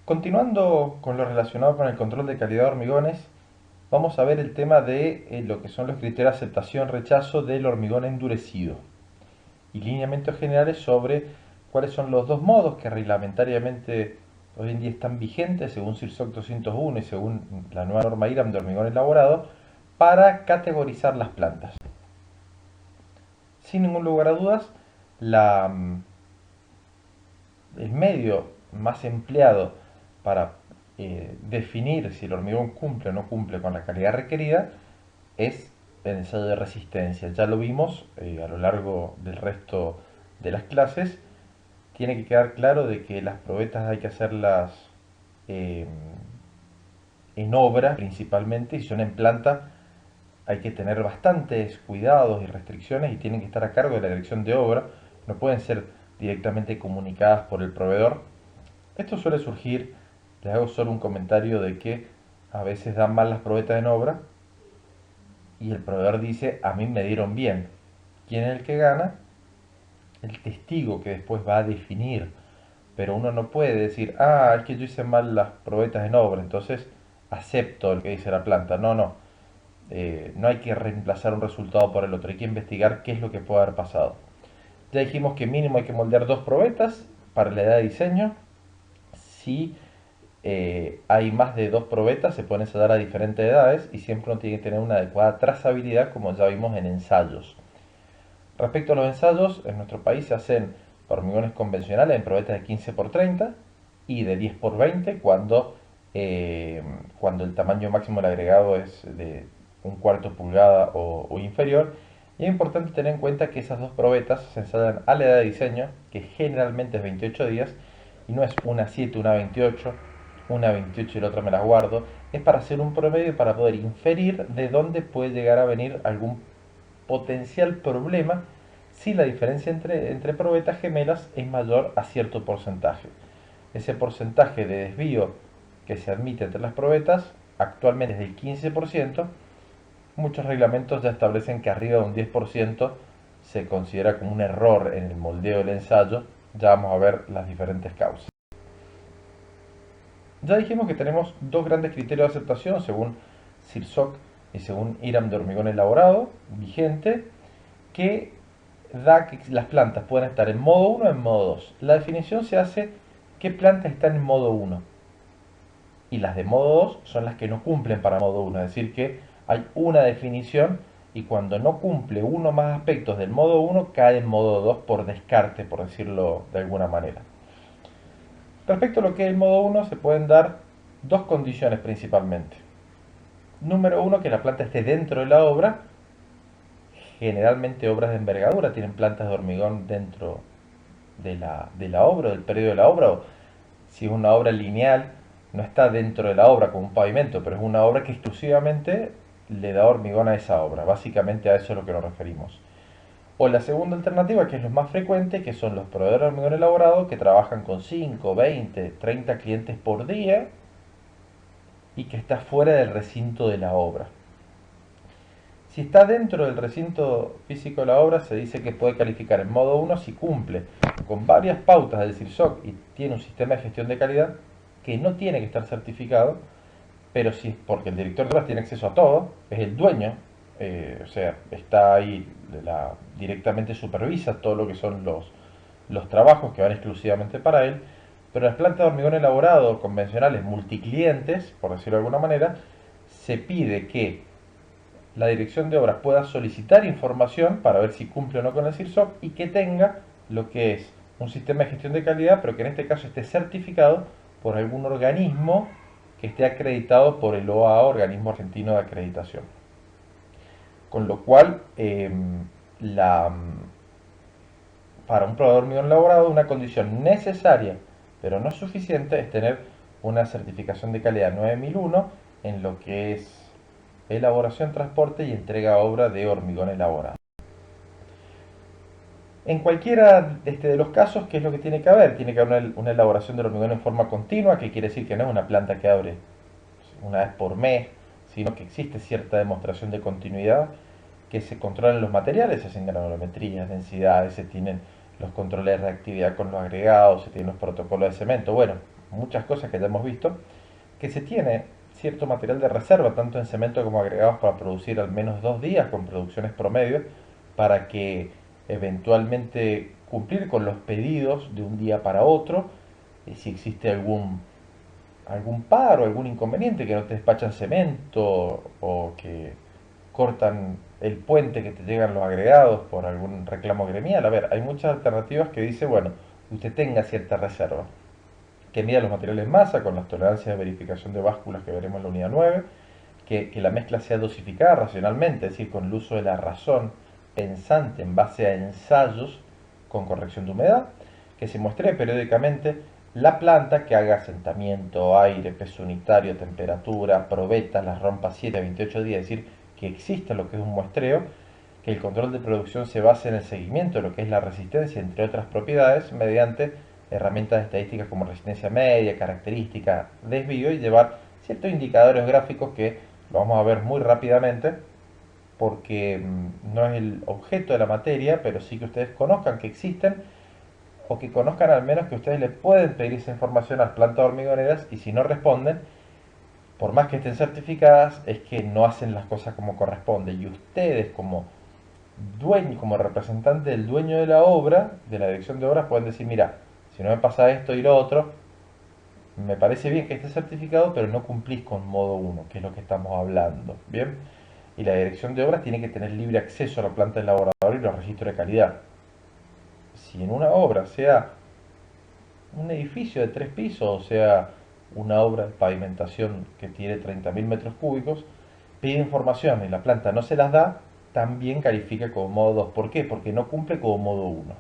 Continuando con lo relacionado con el control de calidad de hormigones, vamos a ver el tema de lo que son los criterios de aceptación-rechazo del hormigón endurecido y lineamientos generales sobre cuáles son los dos modos que reglamentariamente hoy en día están vigentes según CIRSOC 201 y según la nueva norma IRAM de hormigón elaborado para categorizar las plantas. Sin ningún lugar a dudas, la, el medio más empleado para definir si el hormigón cumple o no cumple con la calidad requerida es el ensayo de resistencia. Ya lo vimos a lo largo del resto de las clases. Tiene que quedar claro de que las probetas hay que hacerlas eh, en obra principalmente, y si son en planta hay que tener bastantes cuidados y restricciones y tienen que estar a cargo de la dirección de obra, no pueden ser directamente comunicadas por el proveedor. Esto suele surgir, les hago solo un comentario de que a veces dan mal las probetas en obra y el proveedor dice, a mí me dieron bien. ¿Quién es el que gana? El testigo que después va a definir. Pero uno no puede decir, ah, es que yo hice mal las probetas en obra, entonces acepto lo que dice la planta. No, no. No hay que reemplazar un resultado por el otro, hay que investigar qué es lo que puede haber pasado. Ya dijimos que mínimo hay que moldear dos probetas para la edad de diseño. Si hay más de dos probetas, se pueden ensayar a diferentes edades y siempre uno tiene que tener una adecuada trazabilidad, como ya vimos en ensayos. Respecto a los ensayos, en nuestro país se hacen hormigones convencionales en probetas de 15 por 30 y de 10 por 20 cuando el tamaño máximo del agregado es de un cuarto pulgada o inferior. Y es importante tener en cuenta que esas dos probetas se ensayan a la edad de diseño, que generalmente es 28 días, y no es una 7, una 28 y la otra me las guardo. Es para hacer un promedio para poder inferir de dónde puede llegar a venir algún potencial problema si la diferencia entre probetas gemelas es mayor a cierto porcentaje. Ese porcentaje de desvío que se admite entre las probetas actualmente es del 15%. Muchos reglamentos ya establecen que arriba de un 10% se considera como un error en el moldeo del ensayo. Ya vamos a ver las diferentes causas. Ya dijimos que tenemos dos grandes criterios de aceptación según CIRSOC y según IRAM de hormigón elaborado vigente, que da que las plantas pueden estar en modo 1 o en modo 2. La definición se hace qué plantas están en modo 1 y las de modo 2 son las que no cumplen para modo 1, es decir que hay una definición y cuando no cumple uno más aspectos del modo 1 cae en modo 2 por descarte, por decirlo de alguna manera. Respecto a lo que es el modo 1 se pueden dar dos condiciones principalmente. Número 1, que la planta esté dentro de la obra. Generalmente obras de envergadura tienen plantas de hormigón dentro de la obra, del periodo de la obra, o si es una obra lineal, no está dentro de la obra como un pavimento, pero es una obra que exclusivamente le da hormigón a esa obra. Básicamente a eso es lo que nos referimos. O la segunda alternativa, que es lo más frecuente, que son los proveedores de hormigón elaborado que trabajan con 5, 20, 30 clientes por día y que está fuera del recinto de la obra. Si está dentro del recinto físico de la obra, se dice que puede calificar en modo 1 si cumple con varias pautas del CIRSOC y tiene un sistema de gestión de calidad que no tiene que estar certificado, pero sí porque el director de obras tiene acceso a todo, es el dueño, o sea, está ahí, directamente supervisa todo lo que son los trabajos que van exclusivamente para él, pero las plantas de hormigón elaborado convencionales multiclientes, por decirlo de alguna manera, se pide que la dirección de obras pueda solicitar información para ver si cumple o no con el CIRSOC y que tenga lo que es un sistema de gestión de calidad, pero que en este caso esté certificado por algún organismo que esté acreditado por el OAA, Organismo Argentino de Acreditación. Con lo cual, la, para un proveedor hormigón elaborado, una condición necesaria, pero no suficiente, es tener una certificación de calidad 9001 en lo que es elaboración, transporte y entrega a obra de hormigón elaborado. En cualquiera de los casos, ¿qué es lo que tiene que haber? Tiene que haber una elaboración del hormigón en forma continua, que quiere decir que no es una planta que abre una vez por mes, sino que existe cierta demostración de continuidad, que se controlan los materiales, se hacen granulometrías, densidades, se tienen los controles de reactividad con los agregados, se tienen los protocolos de cemento. Bueno, muchas cosas que ya hemos visto, que se tiene cierto material de reserva, tanto en cemento como agregados, para producir al menos 2 días con producciones promedio, para que eventualmente cumplir con los pedidos de un día para otro, si existe algún paro, algún inconveniente, que no te despachan cemento o que cortan el puente que te llegan los agregados por algún reclamo gremial. A ver, hay muchas alternativas que dice, bueno, usted tenga cierta reserva, que mida los materiales masa con las tolerancias de verificación de básculas que veremos en la unidad 9, que la mezcla sea dosificada racionalmente, es decir, con el uso de la razón pensante en base a ensayos con corrección de humedad, que se muestre periódicamente la planta, que haga asentamiento, aire, peso unitario, temperatura, probeta, las rompa 7 a 28 días, es decir, que exista lo que es un muestreo, que el control de producción se base en el seguimiento de lo que es la resistencia, entre otras propiedades, mediante herramientas estadísticas como resistencia media, característica, desvío, y llevar ciertos indicadores gráficos que lo vamos a ver muy rápidamente, porque no es el objeto de la materia, pero sí que ustedes conozcan que existen, o que conozcan al menos que ustedes le pueden pedir esa información a las plantas hormigoneras, y si no responden, por más que estén certificadas, es que no hacen las cosas como corresponde. Y ustedes, como dueño, como representante del dueño de la obra, de la dirección de obras, pueden decir, mira, si no me pasa esto y lo otro, me parece bien que esté certificado, pero no cumplís con modo 1, que es lo que estamos hablando. Bien, y la dirección de obras tiene que tener libre acceso a la planta del laboratorio y los registros de calidad. Si en una obra, sea un edificio de 3 pisos, o sea una obra de pavimentación que tiene 30.000 metros cúbicos, pide información y la planta no se las da, también califica como modo 2. ¿Por qué? Porque no cumple como modo 1.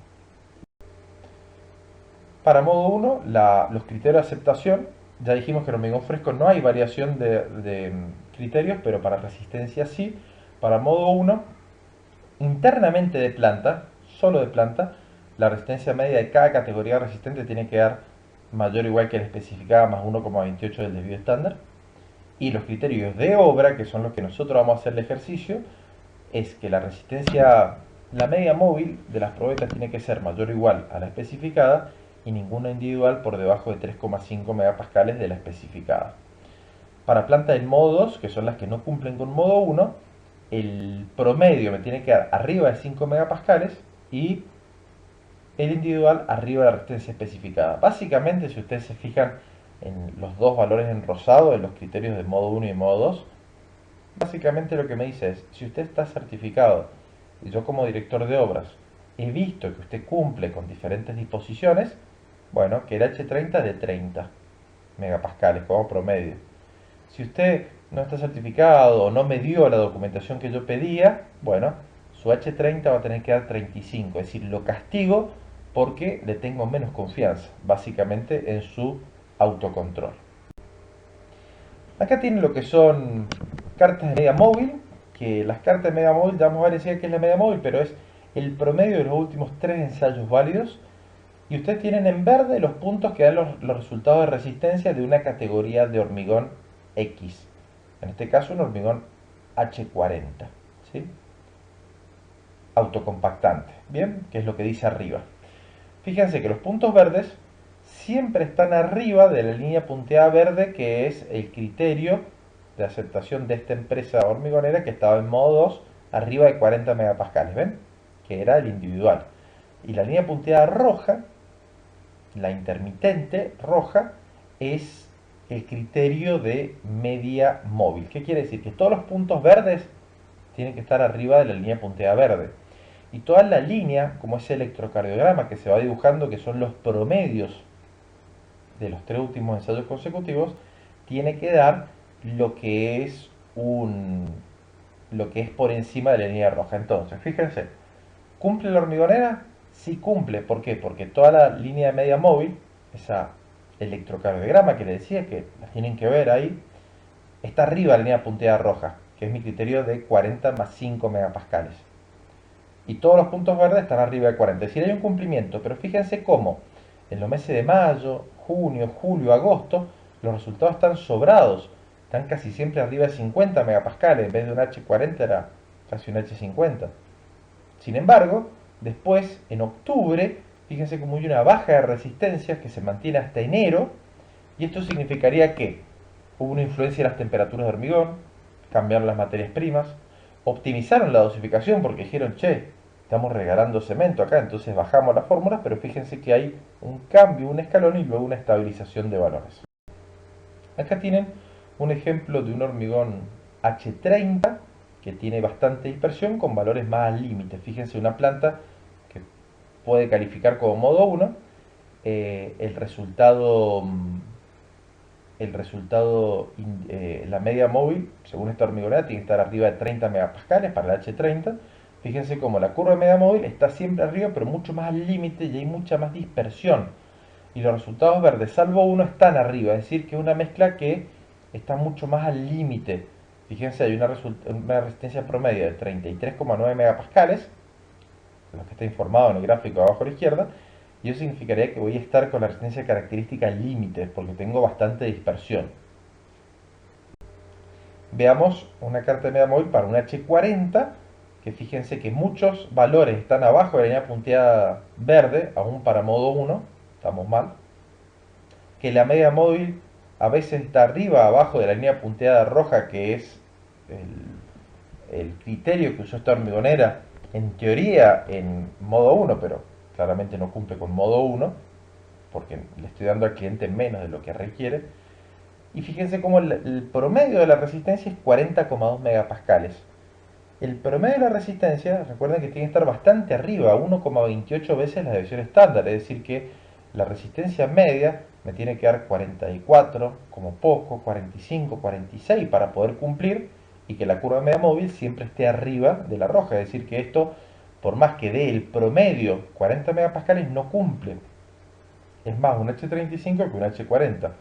Para modo 1, los criterios de aceptación, ya dijimos que en hormigón fresco no hay variación de criterios, pero para resistencia sí. Para modo 1, internamente de planta, solo de planta, la resistencia media de cada categoría resistente tiene que dar mayor o igual que la especificada más 1,28 del desvío estándar. Y los criterios de obra, que son los que nosotros vamos a hacer el ejercicio, es que la resistencia, la media móvil de las probetas tiene que ser mayor o igual a la especificada, y ninguna individual por debajo de 3,5 megapascales de la especificada. Para plantas en modo 2, que son las que no cumplen con modo 1, el promedio me tiene que dar arriba de 5 megapascales y el individual arriba de la resistencia especificada. Básicamente, si ustedes se fijan en los dos valores en rosado, en los criterios de modo 1 y modo 2, básicamente lo que me dice es, si usted está certificado y yo como director de obras he visto que usted cumple con diferentes disposiciones, bueno, que el H30 de 30 megapascales como promedio. Si usted no está certificado o no me dio la documentación que yo pedía, bueno, su H30 va a tener que dar 35, es decir, lo castigo porque le tengo menos confianza, básicamente en su autocontrol. Acá tienen lo que son cartas de media móvil, que las cartas de media móvil, ya vamos a ver enseguida qué es la media móvil, pero es el promedio de los últimos 3 ensayos válidos. Y ustedes tienen en verde los puntos que dan los resultados de resistencia de una categoría de hormigón X. En este caso un hormigón H40, ¿sí? Autocompactante, ¿bien? Que es lo que dice arriba. Fíjense que los puntos verdes siempre están arriba de la línea punteada verde, que es el criterio de aceptación de esta empresa hormigonera, que estaba en modo 2, arriba de 40 megapascales, ¿ven? Que era el individual. Y la línea punteada roja, la intermitente roja, es el criterio de media móvil. ¿Qué quiere decir? Que todos los puntos verdes tienen que estar arriba de la línea punteada verde. Y toda la línea, como ese electrocardiograma que se va dibujando, que son los promedios de los 3 últimos ensayos consecutivos, tiene que dar lo que es lo que es por encima de la línea roja. Entonces, fíjense, ¿cumple la hormigonera? Sí cumple. ¿Por qué? Porque toda la línea de media móvil, esa electrocardiograma que les decía, que las tienen que ver ahí, está arriba de la línea punteada roja, que es mi criterio de 40 más 5 megapascales. Y todos los puntos verdes están arriba de 40. Es decir, hay un cumplimiento, pero fíjense cómo en los meses de mayo, junio, julio, agosto, los resultados están sobrados. Están casi siempre arriba de 50 megapascales. En vez de un H40 era casi un H50. Sin embargo, después, en octubre, fíjense cómo hay una baja de resistencias que se mantiene hasta enero, Y esto significaría que hubo una influencia en las temperaturas de hormigón, cambiaron las materias primas, optimizaron la dosificación porque dijeron, che, estamos regalando cemento acá, entonces bajamos las fórmulas, pero fíjense que hay un cambio, un escalón y luego una estabilización de valores. Acá tienen un ejemplo de un hormigón H30 que tiene bastante dispersión con valores más al límite. Fíjense, una planta que puede calificar como modo 1, el resultado, la media móvil, según esta hormigonera, tiene que estar arriba de 30 megapascales para el H30. Fíjense como la curva de media móvil está siempre arriba, pero mucho más al límite y hay mucha más dispersión. Y los resultados verdes, salvo uno, están arriba, es decir, que es una mezcla que está mucho más al límite. Fíjense, hay una resistencia promedio de 33,9 megapascales, lo que está informado en el gráfico abajo a la izquierda, y eso significaría que voy a estar con la resistencia característica al límite, porque tengo bastante dispersión. Veamos una carta de media móvil para un H40, que fíjense que muchos valores están abajo de la línea punteada verde, aún para modo 1, estamos mal. Que la media móvil a veces está arriba, abajo de la línea punteada roja, que es el criterio que usó esta hormigonera, en teoría en modo 1, pero claramente no cumple con modo 1, porque le estoy dando al cliente menos de lo que requiere. Y fíjense cómo el promedio de la resistencia es 40,2 megapascales. El promedio de la resistencia, recuerden que tiene que estar bastante arriba, 1,28 veces la devisión estándar, es decir que la resistencia media me tiene que dar 44, como poco, 45, 46 para poder cumplir y que la curva media móvil siempre esté arriba de la roja, es decir que esto, por más que dé el promedio 40 megapascales, no cumple. Es más un H35 que un H40.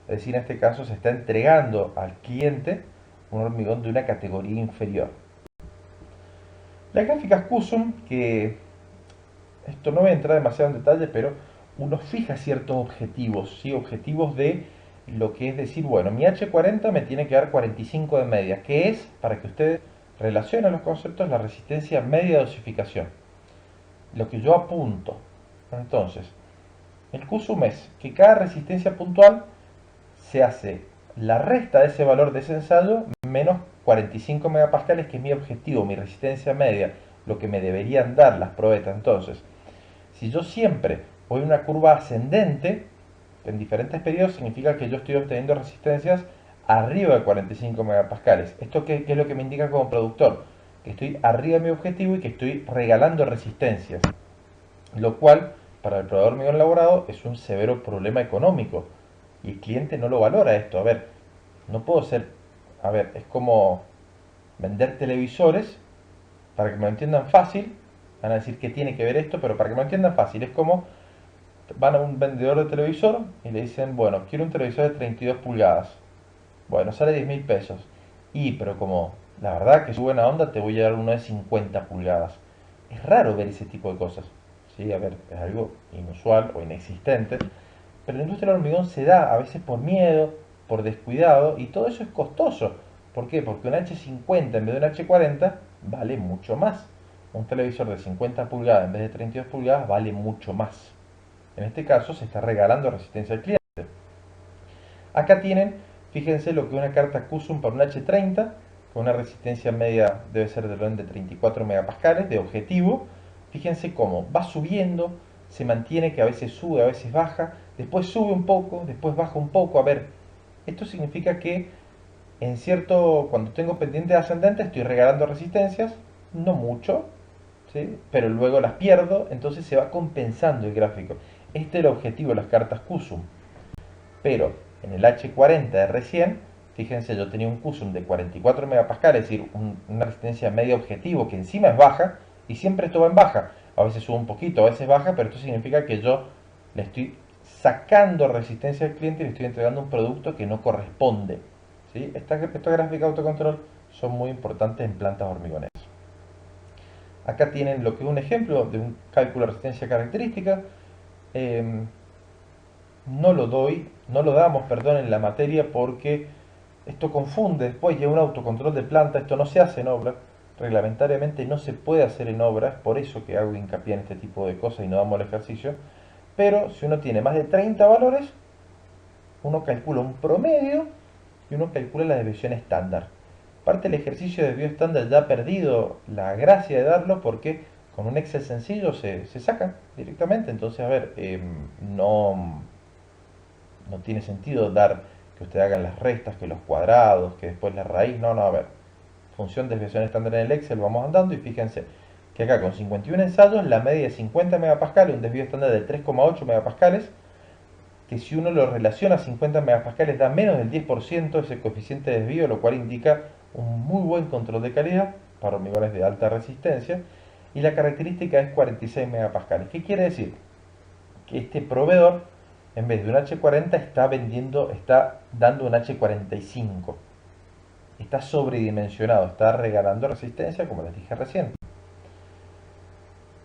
Es decir, en este caso se está entregando al cliente un hormigón de una categoría inferior. Las gráficas QSUM, que esto no voy a entrar demasiado en detalle, pero uno fija ciertos objetivos, ¿sí? Objetivos de lo que es decir, bueno, mi H40 me tiene que dar 45 de media, que es, para que ustedes relacionen los conceptos, la resistencia media de dosificación. Lo que yo apunto. Entonces, el QSUM es que cada resistencia puntual se hace la resta de ese valor de ese ensayo menos 45 megapascales, que es mi objetivo, mi resistencia media, lo que me deberían dar las probetas. Entonces, si yo siempre voy en una curva ascendente, en diferentes periodos, significa que yo estoy obteniendo resistencias arriba de 45 megapascales. ¿Esto qué es lo que me indica como productor? Que estoy arriba de mi objetivo y que estoy regalando resistencias. Lo cual, para el proveedor hormigón elaborado, es un severo problema económico. Y el cliente no lo valora esto. A ver, no puedo ser... A ver, es como vender televisores, para que me lo entiendan fácil. Van a decir que tiene que ver esto, pero para que me lo entiendan fácil, es como van a un vendedor de televisor y le dicen, bueno, quiero un televisor de 32 pulgadas. Bueno, sale 10.000 pesos. Y, pero como la verdad que es buena onda, te voy a dar uno de 50 pulgadas. Es raro ver ese tipo de cosas. Sí, a ver, es algo inusual o inexistente. Pero la industria del hormigón se da a veces por miedo, por descuidado, y todo eso es costoso. ¿Por qué? Porque un H50 en vez de un H40 vale mucho más. Un televisor de 50 pulgadas en vez de 32 pulgadas vale mucho más. En este caso se está regalando resistencia al cliente. Acá tienen, fíjense lo que una carta QSUM para un H30, con una resistencia media debe ser de orden de 34 megapascales de objetivo. Fíjense cómo va subiendo, se mantiene, que a veces sube, a veces baja, después sube un poco, después baja un poco. A ver, esto significa que en cierto, cuando tengo pendientes ascendentes estoy regalando resistencias, no mucho, ¿sí? Pero luego las pierdo, entonces se va compensando el gráfico. Este es el objetivo de las cartas QSUM. Pero en el H40 de recién, fíjense, yo tenía un QSUM de 44 megapascales, es decir, una resistencia media objetivo que encima es baja, y siempre esto va en baja. A veces sube un poquito, a veces baja, pero esto significa que yo le estoy sacando resistencia al cliente y le estoy entregando un producto que no corresponde. ¿Sí? Estas gráficas de autocontrol son muy importantes en plantas hormigoneras. Acá tienen lo que es un ejemplo de un cálculo de resistencia característica. Eh, no lo damos, perdón, en la materia porque esto confunde después, y un autocontrol de planta, esto no se hace en obra, reglamentariamente no se puede hacer en obra, es por eso que hago hincapié en este tipo de cosas y no damos el ejercicio, pero si uno tiene más de 30 valores, uno calcula un promedio y uno calcula la desviación estándar. Parte del ejercicio de desvío estándar ya ha perdido la gracia de darlo porque con un Excel sencillo se saca directamente. Entonces, a ver, no tiene sentido dar que ustedes hagan las restas, que los cuadrados, que después la raíz. No, no, a ver. Función de desviación estándar en el Excel vamos andando y fíjense que acá con 51 ensayos la media es 50 megapascales, un desvío estándar de 3,8 megapascales, que si uno lo relaciona a 50 megapascales da menos del 10% ese coeficiente de desvío, lo cual indica un muy buen control de calidad para hormigones de alta resistencia, y la característica es 46 megapascales. ¿Qué quiere decir? Que este proveedor, en vez de un H40, está dando un H45. Está sobredimensionado, está regalando resistencia, como les dije recién.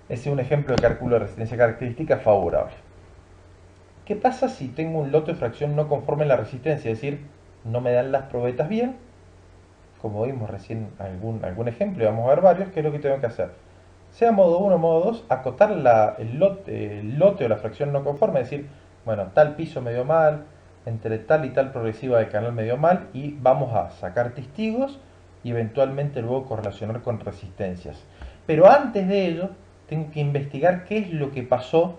Ese es un ejemplo de cálculo de resistencia característica favorable. ¿Qué pasa si tengo un lote de fracción no conforme en la resistencia? Es decir, no me dan las probetas bien, como vimos recién algún ejemplo, y vamos a ver varios. ¿Qué es lo que tengo que hacer? Sea modo 1 o modo 2, acotar el lote o la fracción no conforme, es decir, bueno, tal piso me dio mal, entre tal y tal progresiva de canal me dio mal, y vamos a sacar testigos y eventualmente luego correlacionar con resistencias. Pero antes de ello, tengo que investigar qué es lo que pasó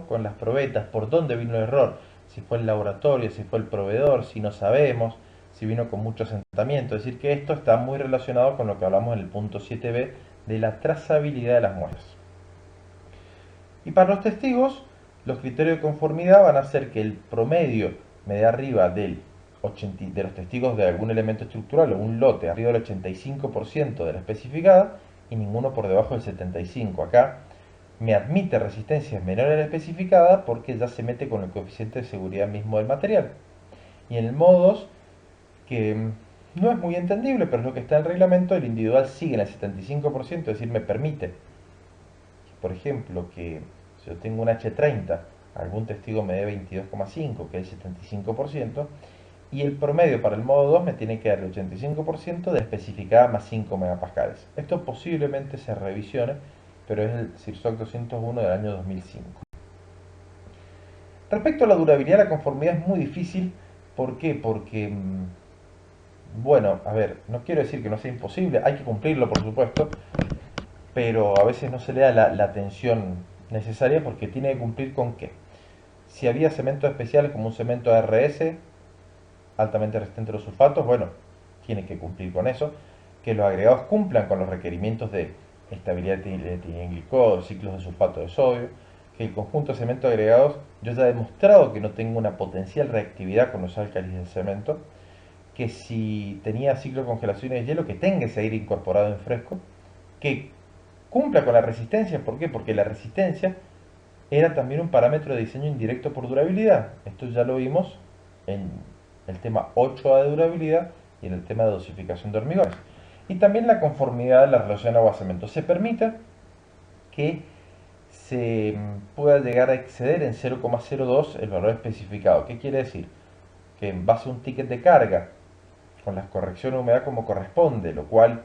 con las probetas, por dónde vino el error, si fue el laboratorio, si fue el proveedor, si no sabemos, si vino con mucho asentamiento. Es decir, que esto está muy relacionado con lo que hablamos en el punto 7b de la trazabilidad de las muestras. Y para los testigos, los criterios de conformidad van a ser que el promedio me dé arriba de los testigos de algún elemento estructural o un lote arriba del 85% de la especificada y ninguno por debajo del 75%. Acá me admite resistencias menores a la especificada porque ya se mete con el coeficiente de seguridad mismo del material. Y en el modo 2, que no es muy entendible, pero es lo que está en el reglamento, el individual sigue en el 75%, es decir, me permite, por ejemplo, que si yo tengo un H30, algún testigo me dé 22,5, que es el 75%, y el promedio para el modo 2 me tiene que dar el 85% de especificada más 5 megapascales. Esto posiblemente se revisione, pero es el CIRSOC 201 del año 2005. Respecto a la durabilidad, la conformidad es muy difícil. ¿Por qué? Porque, bueno, a ver, no quiero decir que no sea imposible, hay que cumplirlo, por supuesto, pero a veces no se le da la atención necesaria porque tiene que cumplir con qué. Si había cementos especiales como un cemento ARS, altamente resistente a los sulfatos, bueno, tiene que cumplir con eso. Que los agregados cumplan con los requerimientos de estabilidad de etilenglicol, ciclos de sulfato de sodio. Que el conjunto de cementos agregados, yo ya he demostrado que no tengo una potencial reactividad con los álcalis del cemento. Que si tenía ciclo de congelación de hielo, que tenga ese aire incorporado en fresco. Que cumpla con la resistencia. ¿Por qué? Porque la resistencia era también un parámetro de diseño indirecto por durabilidad. Esto ya lo vimos en el tema 8A de durabilidad y en el tema de dosificación de hormigones. Y también la conformidad de la relación agua-cemento. Se permite que se pueda llegar a exceder en 0,02 el valor especificado. ¿Qué quiere decir? Que en base a un ticket de carga, con las correcciones de humedad como corresponde, lo cual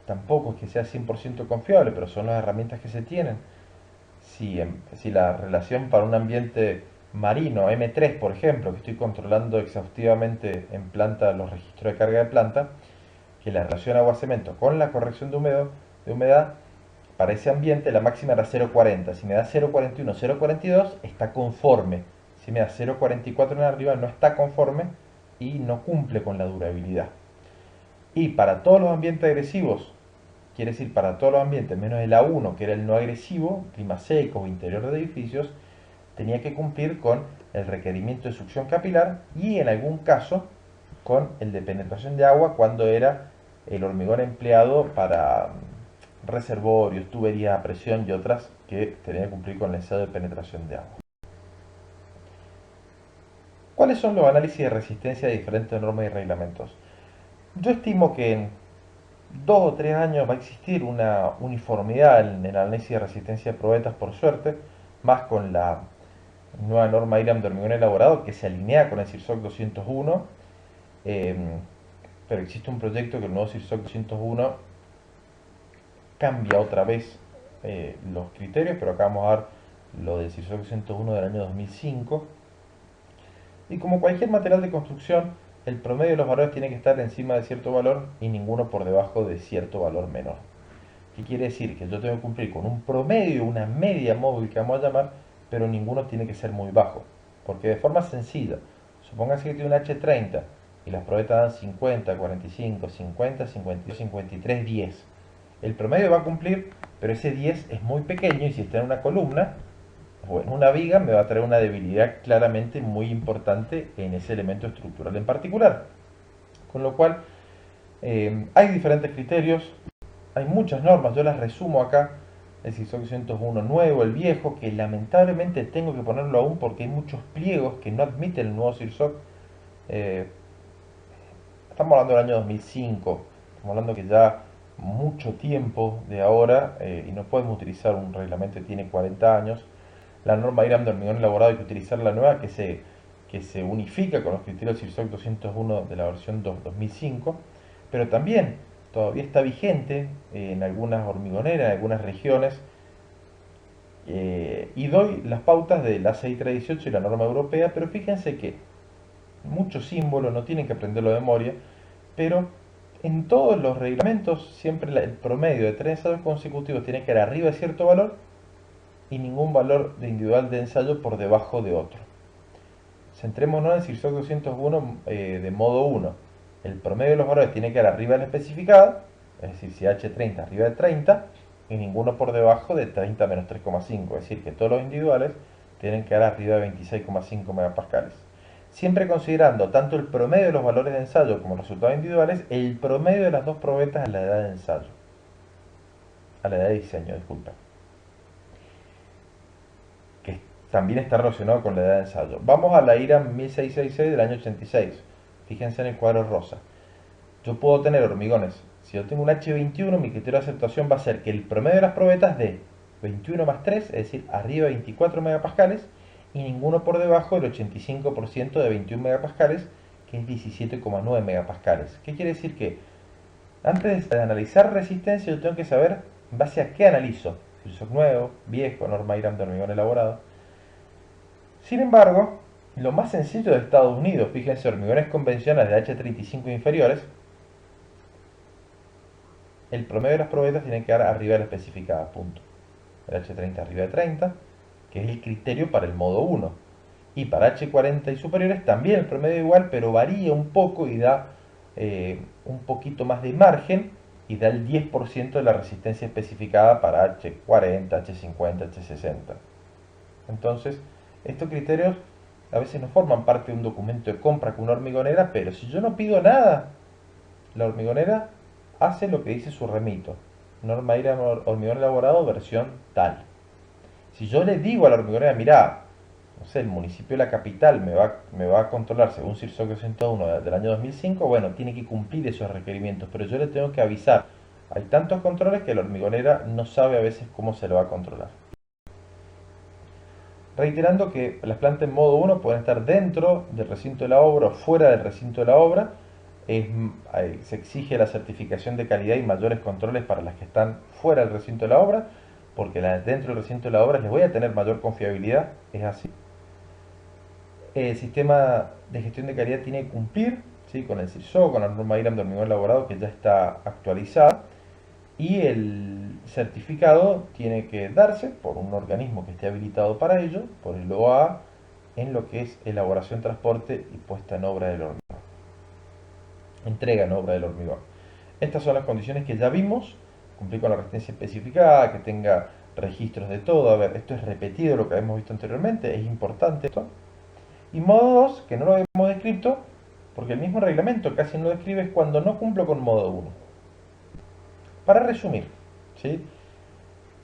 tampoco es que sea 100% confiable, pero son las herramientas que se tienen. Si la relación para un ambiente marino, M3 por ejemplo, que estoy controlando exhaustivamente en planta los registros de carga de planta, que la relación agua-cemento con la corrección de humedad, para ese ambiente la máxima era 0,40. Si me da 0,41, 0,42, está conforme. Si me da 0,44 en arriba, no está conforme y no cumple con la durabilidad. Y para todos los ambientes agresivos, quiere decir para todos los ambientes, menos el A1, que era el no agresivo, clima seco o interior de edificios, tenía que cumplir con el requerimiento de succión capilar y en algún caso con el de penetración de agua cuando era el hormigón empleado para reservorios, tuberías a presión y otras que tenían que cumplir con el estado de penetración de agua. ¿Cuáles son los análisis de resistencia de diferentes normas y reglamentos? Yo estimo que en 2 o 3 años va a existir una uniformidad en el análisis de resistencia de probetas, por suerte, más con la nueva norma IRAM de hormigón elaborado que se alinea con el CIRSOC 201, eh, pero existe un proyecto que el nuevo CIRSOC 201 cambia otra vez los criterios, pero acá vamos a ver lo del CIRSOC 201 del año 2005. Y como cualquier material de construcción, el promedio de los valores tiene que estar encima de cierto valor y ninguno por debajo de cierto valor menor. ¿Qué quiere decir? Que yo tengo que cumplir con un promedio, una media móvil que vamos a llamar, pero ninguno tiene que ser muy bajo. Porque de forma sencilla, supóngase que tiene un H30 y las probetas dan 50, 45, 50, 52, 53, 10. El promedio va a cumplir, pero ese 10 es muy pequeño y si está en una columna o en una viga me va a traer una debilidad claramente muy importante en ese elemento estructural en particular. Con lo cual, hay diferentes criterios, hay muchas normas, yo las resumo acá. El CISO 201 nuevo, el viejo, que lamentablemente tengo que ponerlo aún porque hay muchos pliegos que no admiten el nuevo CIRSOC. Eh, Estamos hablando del año 2005, estamos hablando que ya mucho tiempo de ahora y no podemos utilizar un reglamento que tiene 40 años. La norma IRAM de hormigón elaborado hay que utilizar la nueva que se unifica con los criterios CIRSOC 201 de la versión 2005, pero también todavía está vigente en algunas hormigoneras, en algunas regiones, y doy las pautas de la 618 y la norma europea, pero fíjense que muchos símbolos no tienen que aprenderlo de memoria, pero en todos los reglamentos siempre el promedio de 3 ensayos consecutivos tiene que ir arriba de cierto valor y ningún valor de individual de ensayo por debajo de otro. Centrémonos en el CIRSOC 201 de modo 1. El promedio de los valores tiene que ir arriba de la especificada, es decir, si H30 arriba de 30 y ninguno por debajo de 30 menos 3,5, es decir, que todos los individuales tienen que ir arriba de 26,5 megapascales. Siempre considerando tanto el promedio de los valores de ensayo como los resultados individuales, el promedio de las dos probetas a la edad de ensayo, a la edad de diseño, disculpen, que también está relacionado con la edad de ensayo. Vamos a la IRAM 1666 del año 86. Fíjense en el cuadro rosa. Yo puedo tener hormigones. Si yo tengo un H21, mi criterio de aceptación va a ser que el promedio de las probetas de 21 más 3, es decir, arriba de 24 megapascales, y ninguno por debajo del 85% de 21 megapascales, que es 17,9 megapascales. ¿Qué quiere decir? Que antes de analizar resistencia, yo tengo que saber en base a qué analizo. FIRSOC nuevo, viejo, norma IRAM de hormigón elaborado. Sin embargo, lo más sencillo de Estados Unidos, fíjense, hormigones convencionales de H35 inferiores, el promedio de las probetas tiene que dar arriba de la especificada, punto. El H30 arriba de 30, que es el criterio para el modo 1. Y para H40 y superiores también el promedio igual, pero varía un poco y da un poquito más de margen y da el 10% de la resistencia especificada para H40, H50, H60. Entonces, estos criterios a veces no forman parte de un documento de compra con una hormigonera, pero si yo no pido nada, la hormigonera hace lo que dice su remito. Norma IRAM hormigón elaborado versión tal. Si yo le digo a la hormigonera, mira, no sé, el municipio de la capital me va a controlar según CIRSOC 101 del año 2005, bueno, tiene que cumplir esos requerimientos, pero yo le tengo que avisar. Hay tantos controles que la hormigonera no sabe a veces cómo se lo va a controlar. Reiterando que las plantas en modo 1 pueden estar dentro del recinto de la obra o fuera del recinto de la obra. Se exige la certificación de calidad y mayores controles para las que están fuera del recinto de la obra, porque las dentro del recinto de la obra les voy a tener mayor confiabilidad, es así. El sistema de gestión de calidad tiene que cumplir, ¿sí?, con el CIRSO, con la norma IRAM de hormigón elaborado que ya está actualizada, y el certificado tiene que darse por un organismo que esté habilitado para ello, por el OAA, en lo que es elaboración, transporte y puesta en obra del hormigón. Entrega en obra del hormigón. Estas son las condiciones que ya vimos: cumplir con la resistencia especificada, que tenga registros de todo. A ver, esto es repetido lo que hemos visto anteriormente, es importante esto. Y modo 2, que no lo hemos descrito, porque el mismo reglamento casi no lo describe, es cuando no cumplo con modo 1. Para resumir, ¿sí?,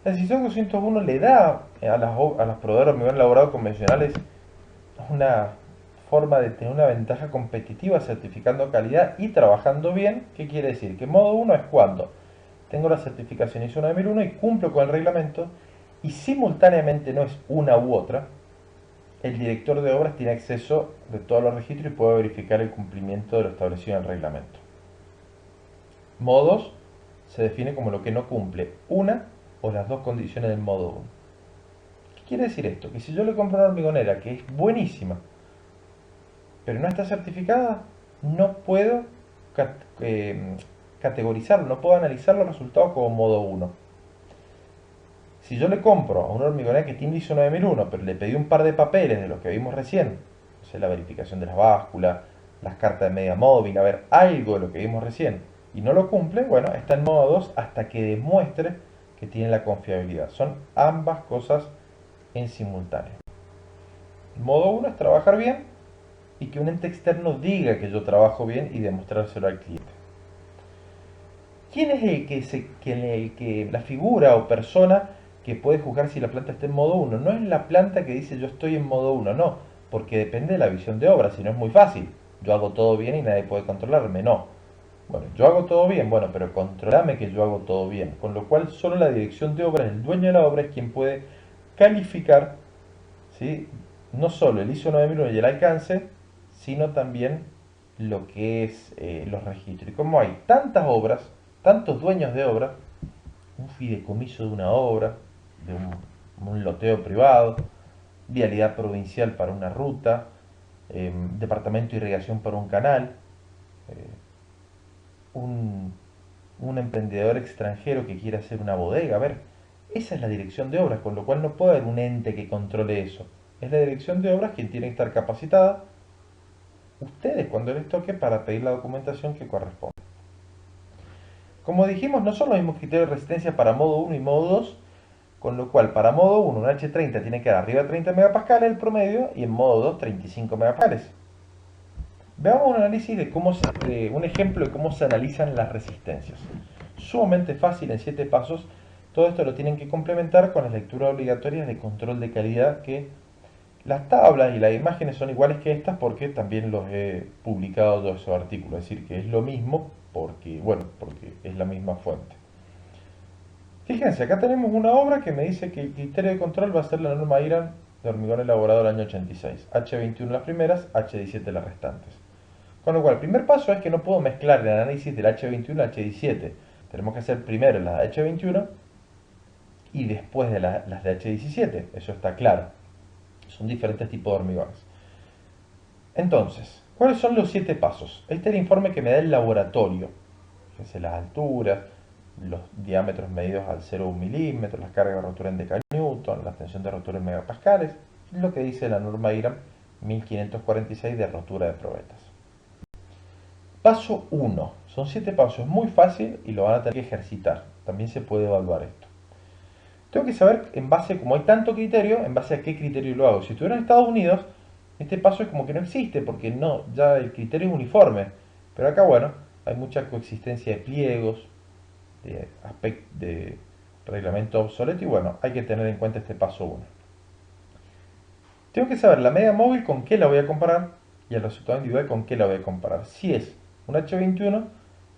la decisión 201 le da a las proveedoras de hormigón elaborado convencionales una forma de tener una ventaja competitiva certificando calidad y trabajando bien. ¿Qué quiere decir? Que modo 1 es cuando tengo la certificación ISO 9001 y cumplo con el reglamento, y simultáneamente no es una u otra. El director de obras tiene acceso de todos los registros y puede verificar el cumplimiento de lo establecido en el reglamento. Modo 2 se define como lo que no cumple una o las dos condiciones del modo 1. ¿Qué quiere decir esto? Que si yo le compro una hormigonera que es buenísima, pero no está certificada, no puedo categorizarlo, no puedo analizar los resultados como modo 1. Si yo le compro a una hormigonera que tiene ISO 9001, pero le pedí un par de papeles de los que vimos recién, o sea, la verificación de las básculas, las cartas de media móvil, a ver, algo de lo que vimos recién, y no lo cumple, bueno, está en modo 2 hasta que demuestre que tiene la confiabilidad. Son ambas cosas en simultáneo. Modo 1 es trabajar bien y que un ente externo diga que yo trabajo bien y demostrárselo al cliente. ¿Quién es la figura o persona que puede juzgar si la planta está en modo 1? No es la planta que dice yo estoy en modo 1, no, porque depende de la visión de obra, si no es muy fácil. Yo hago todo bien y nadie puede controlarme, no. Bueno, yo hago todo bien, bueno, pero controlame que yo hago todo bien. Con lo cual solo la dirección de obra, el dueño de la obra, es quien puede calificar, ¿sí?, no solo el ISO 9001 y el alcance, sino también lo que es los registros. Y como hay tantas obras, tantos dueños de obra, un fideicomiso de una obra, de un loteo privado, vialidad provincial para una ruta, departamento de irrigación para un canal, eh, un, un emprendedor extranjero que quiere hacer una bodega. A ver, esa es la dirección de obras, con lo cual no puede haber un ente que controle eso. Es la dirección de obras quien tiene que estar capacitada, ustedes cuando les toque, para pedir la documentación que corresponde. Como dijimos, no son los mismos criterios de resistencia para modo 1 y modo 2, con lo cual para modo 1 un H30 tiene que dar arriba de 30 megapascales el promedio y en modo 2 35 megapascales. Veamos un análisis un ejemplo de cómo se analizan las resistencias. Sumamente fácil en 7 pasos. Todo esto lo tienen que complementar con las lecturas obligatorias de control de calidad, que las tablas y las imágenes son iguales que estas porque también los he publicado todos esos artículos. Es decir, que es lo mismo porque, bueno, porque es la misma fuente. Fíjense, acá tenemos una obra que me dice que el criterio de control va a ser la norma IRAM de hormigón elaborado el año 86. H21 las primeras, H17 las restantes. Con lo cual, el primer paso es que no puedo mezclar el análisis del H21 al H17. Tenemos que hacer primero las de H21 y después de las de H17. Eso está claro. Son diferentes tipos de hormigones. Entonces, ¿cuáles son los 7 pasos? Este es el informe que me da el laboratorio. Fíjense las alturas, los diámetros medidos al 0,1 milímetro, las cargas de rotura en decanewton, la tensión de rotura en megapascales, y lo que dice la norma IRAM 1546 de rotura de probetas. Paso 1. Son 7 pasos, es muy fácil y lo van a tener que ejercitar. También se puede evaluar esto. Tengo que saber, en base, como hay tanto criterio, en base a qué criterio lo hago. Si estuviera en Estados Unidos, este paso es como que no existe, porque no, ya el criterio es uniforme. Pero acá, bueno, hay mucha coexistencia de pliegos, de reglamento obsoleto, y bueno, hay que tener en cuenta este paso 1. Tengo que saber la media móvil con qué la voy a comparar y el resultado individual con qué la voy a comparar. Si es un H21,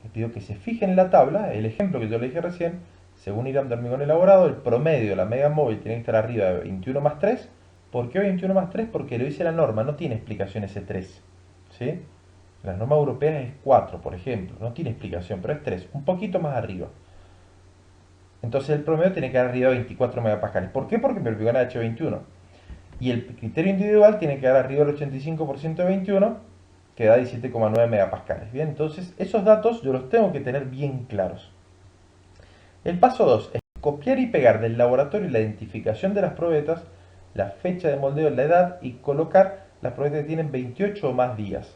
les pido que se fijen en la tabla, el ejemplo que yo le dije recién. Según IRAM de hormigón elaborado, el promedio de la media móvil tiene que estar arriba de 21 más 3. ¿Por qué 21 más 3? Porque lo dice la norma, no tiene explicación ese 3. ¿Sí? La norma europea es 4, por ejemplo, no tiene explicación, pero es 3, un poquito más arriba. Entonces el promedio tiene que dar arriba de 24 megapascales. ¿Por qué? Porque mi hormigón es H21. Y el criterio individual tiene que dar arriba del 85% de 21, que da 17,9 megapascales. Bien, entonces esos datos yo los tengo que tener bien claros. El paso 2 es copiar y pegar del laboratorio la identificación de las probetas, la fecha de moldeo, la edad, y colocar las probetas que tienen 28 o más días.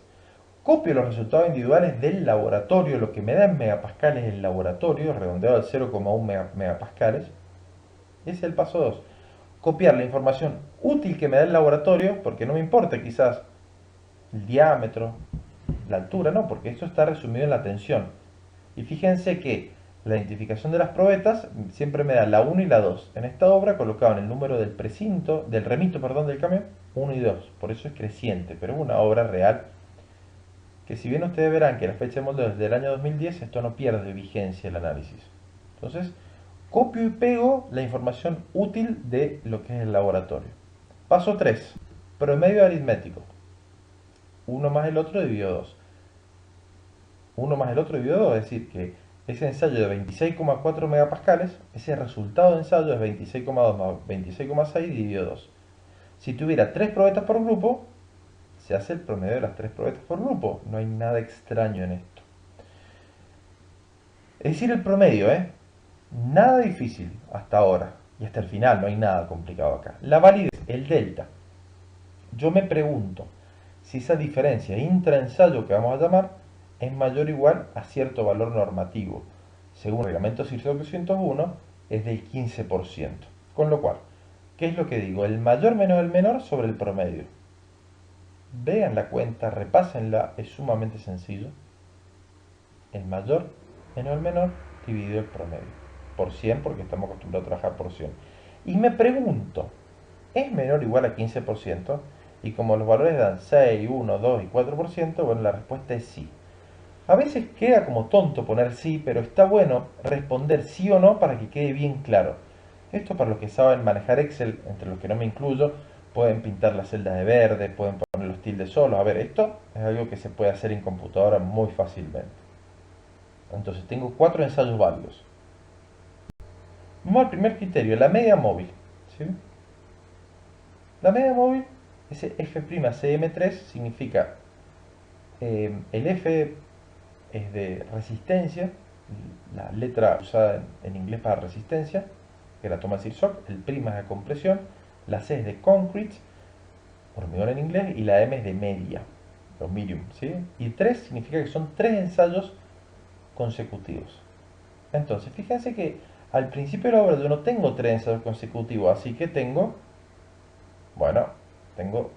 Copio los resultados individuales del laboratorio, lo que me da en megapascales el laboratorio, redondeado al 0,1 megapascales. Ese es el paso 2. Copiar la información útil que me da el laboratorio, porque no me importa quizás el diámetro, la altura, no, porque esto está resumido en la tensión. Y fíjense que la identificación de las probetas siempre me da la 1 y la 2. En esta obra colocaban el número del precinto, del remito, perdón, del camión, 1 y 2. Por eso es creciente, pero es una obra real que, si bien ustedes verán que la fecha de molde es del año 2010, esto no pierde vigencia el análisis. Entonces, copio y pego la información útil de lo que es el laboratorio. Paso 3. Promedio aritmético. 1 más el otro dividido 2. 1 más el otro dividido 2, es decir, que ese ensayo de 26,4 megapascales, ese resultado de ensayo es 26,2 más 26,6 dividido 2. Si tuviera 3 probetas por grupo, se hace el promedio de las 3 probetas por grupo. No hay nada extraño en esto. Es decir, el promedio, ¿eh? Nada difícil hasta ahora. Y hasta el final, no hay nada complicado acá. La validez, el delta. Yo me pregunto si esa diferencia intraensayo que vamos a llamar es mayor o igual a cierto valor normativo. Según el reglamento CIRSOC 201, es del 15%. Con lo cual, ¿qué es lo que digo? El mayor menos el menor sobre el promedio. Vean la cuenta, repásenla, es sumamente sencillo. El mayor menos el menor dividido el promedio. Por 100, porque estamos acostumbrados a trabajar por 100. Y me pregunto, ¿es menor o igual a 15%? Y como los valores dan 6, 1, 2 y 4%, bueno, la respuesta es sí. A veces queda como tonto poner sí, pero está bueno responder sí o no para que quede bien claro. Esto para los que saben manejar Excel, entre los que no me incluyo, pueden pintar las celdas de verde, pueden poner los tildes solos. A ver, esto es algo que se puede hacer en computadora muy fácilmente. Entonces tengo 4 ensayos válidos. Vamos al primer criterio, la media móvil. ¿Sí? La media móvil, ese F'CM3 significa el F es de resistencia, la letra usada en inglés para resistencia, que la toma el CIRSOC, el prima es de compresión, la C es de concrete, hormigón en inglés, y la M es de media, los medium, ¿sí? Y 3 significa que son 3 ensayos consecutivos. Entonces, fíjense que al principio de la obra yo no tengo 3 ensayos consecutivos, así que tengo, bueno, tengo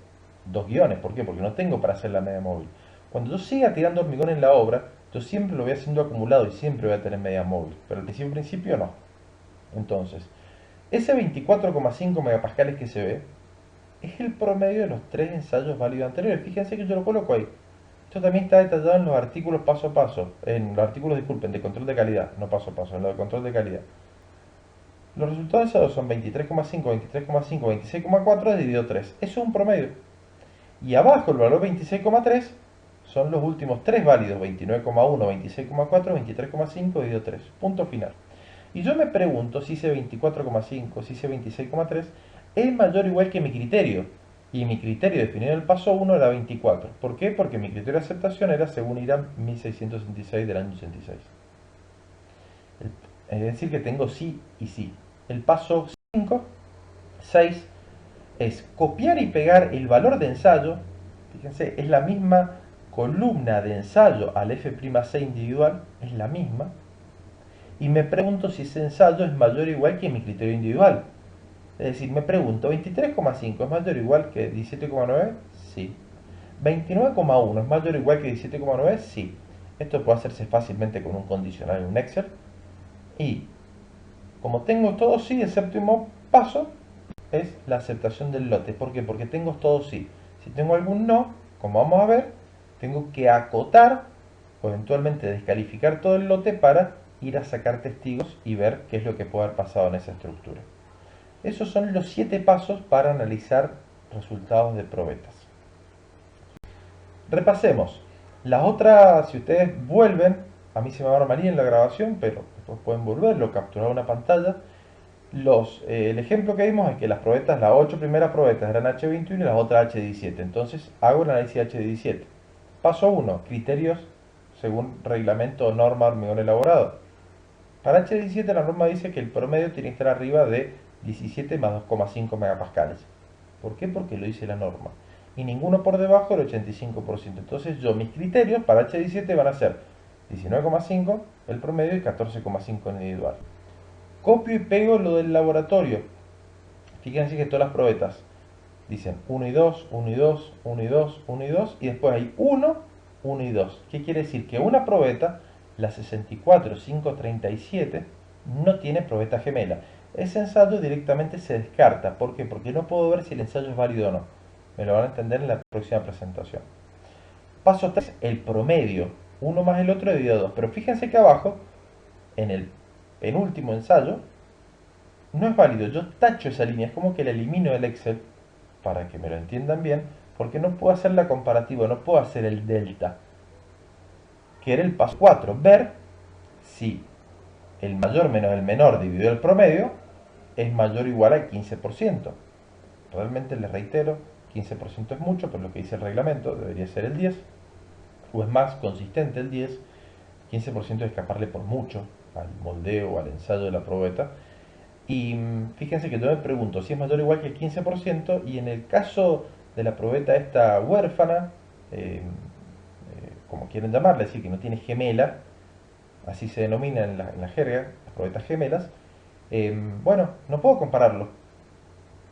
2 guiones. ¿Por qué? Porque no tengo para hacer la media móvil. Cuando yo siga tirando hormigón en la obra, yo siempre lo voy haciendo acumulado y siempre voy a tener media móvil. Pero al principio no. Entonces, ese 24,5 megapascales que se ve es el promedio de los 3 ensayos válidos anteriores. Fíjense que yo lo coloco ahí. Esto también está detallado en los artículos paso a paso. En los artículos, disculpen, de control de calidad. No paso a paso, en lo de control de calidad. Los resultados ensayados son 23,5, 23,5, 26,4 dividido 3. Eso es un promedio. Y abajo el valor 26,3 son los últimos 3 válidos, 29,1, 26,4, 23,5 dividido 3. Punto final. Y yo me pregunto si ese 24,5, si ese 26,3 es mayor o igual que mi criterio. Y mi criterio definido en el paso 1 era 24. ¿Por qué? Porque mi criterio de aceptación era según IRAM 1666 del año 86. Es decir, que tengo sí y sí. El paso 5, 6 es copiar y pegar el valor de ensayo. Fíjense, es la misma columna de ensayo al F'C individual, es la misma. Y me pregunto si ese ensayo es mayor o igual que mi criterio individual. Es decir, me pregunto, ¿23,5 es mayor o igual que 17,9? Sí. ¿29,1 es mayor o igual que 17,9? Sí. Esto puede hacerse fácilmente con un condicional en un Excel. Y como tengo todo sí, el séptimo paso es la aceptación del lote. ¿Por qué? Porque tengo todo sí. Si tengo algún no, como vamos a ver, tengo que acotar o eventualmente descalificar todo el lote para ir a sacar testigos y ver qué es lo que puede haber pasado en esa estructura. Esos son los 7 pasos para analizar resultados de probetas. Repasemos. Las otras, si ustedes vuelven, a mí se me va a mal en la grabación, pero después pueden volverlo, capturar una pantalla. El ejemplo que vimos es que las probetas, las 8 primeras probetas eran H21 y las otras H17. Entonces hago el análisis H17. Paso 1, criterios según reglamento o norma hormigón elaborado. Para H17 la norma dice que el promedio tiene que estar arriba de 17 más 2,5 megapascales. ¿Por qué? Porque lo dice la norma. Y ninguno por debajo del 85%. Entonces mis criterios para H17 van a ser 19,5 el promedio y 14,5 el individual. Copio y pego lo del laboratorio. Fíjense que todas las probetas dicen 1 y 2, 1 y 2, 1 y 2, 1 y 2, y después hay 1, 1 y 2. ¿Qué quiere decir? Que una probeta, la 64537, no tiene probeta gemela. Ese ensayo directamente se descarta. ¿Por qué? Porque no puedo ver si el ensayo es válido o no. Me lo van a entender en la próxima presentación. Paso 3, el promedio. Uno más el otro dividido 2. Pero fíjense que abajo, en el penúltimo ensayo, no es válido. Yo tacho esa línea, es como que la elimino del Excel para que me lo entiendan bien, porque no puedo hacer la comparativa, no puedo hacer el delta, que era el paso 4, ver si el mayor menos el menor dividido el promedio es mayor o igual al 15%. Realmente les reitero, 15% es mucho, pero lo que dice el reglamento debería ser el 10, o es más consistente el 10, 15% es escaparle por mucho al moldeo o al ensayo de la probeta. Y fíjense que yo me pregunto si es mayor o igual que el 15%, y en el caso de la probeta esta huérfana, como quieren llamarla, es decir, que no tiene gemela, así se denomina en la jerga, las probetas gemelas, bueno, no puedo compararlo.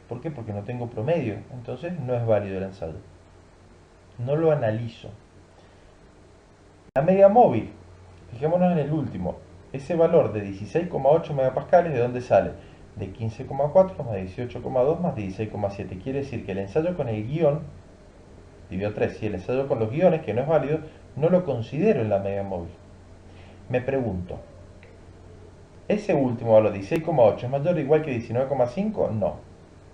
¿Por qué? Porque no tengo promedio, entonces no es válido el ensayo. No lo analizo. La media móvil, fijémonos en el último, ese valor de 16,8 megapascales, ¿de dónde sale? De 15,4 más 18,2 más 16,7. Quiere decir que el ensayo con el guión, dividido 3, si el ensayo con los guiones, que no es válido, no lo considero en la media móvil. Me pregunto, ¿ese último valor, 16,8, es mayor o igual que 19,5? No.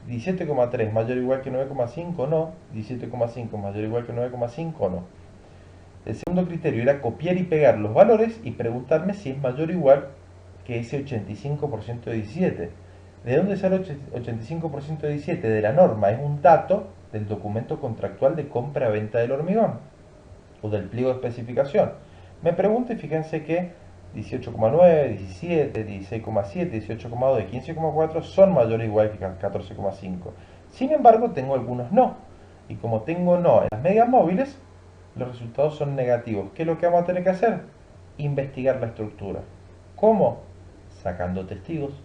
17,3 mayor o igual que 9,5? No. 17,5 mayor o igual que 9,5? No. El segundo criterio era copiar y pegar los valores y preguntarme si es mayor o igual que ese 85% de 17. ¿De dónde sale 85% de 17? De la norma, es un dato del documento contractual de compra-venta del hormigón o del pliego de especificación. Me pregunto y fíjense que 18,9, 17, 16,7, 18,2 y 15,4 son mayor o igual que 14,5. Sin embargo, tengo algunos no. Y como tengo no en las medias móviles, los resultados son negativos. ¿Qué es lo que vamos a tener que hacer? Investigar la estructura. ¿Cómo? Sacando testigos.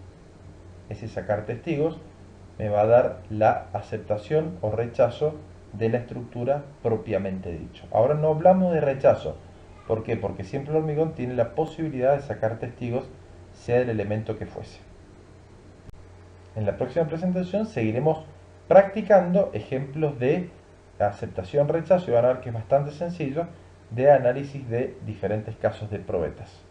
Ese sacar testigos me va a dar la aceptación o rechazo de la estructura propiamente dicho. Ahora no hablamos de rechazo. ¿Por qué? Porque siempre el hormigón tiene la posibilidad de sacar testigos, sea el elemento que fuese. En la próxima presentación seguiremos practicando ejemplos de aceptación-rechazo, y van a ver que es bastante sencillo, de análisis de diferentes casos de probetas.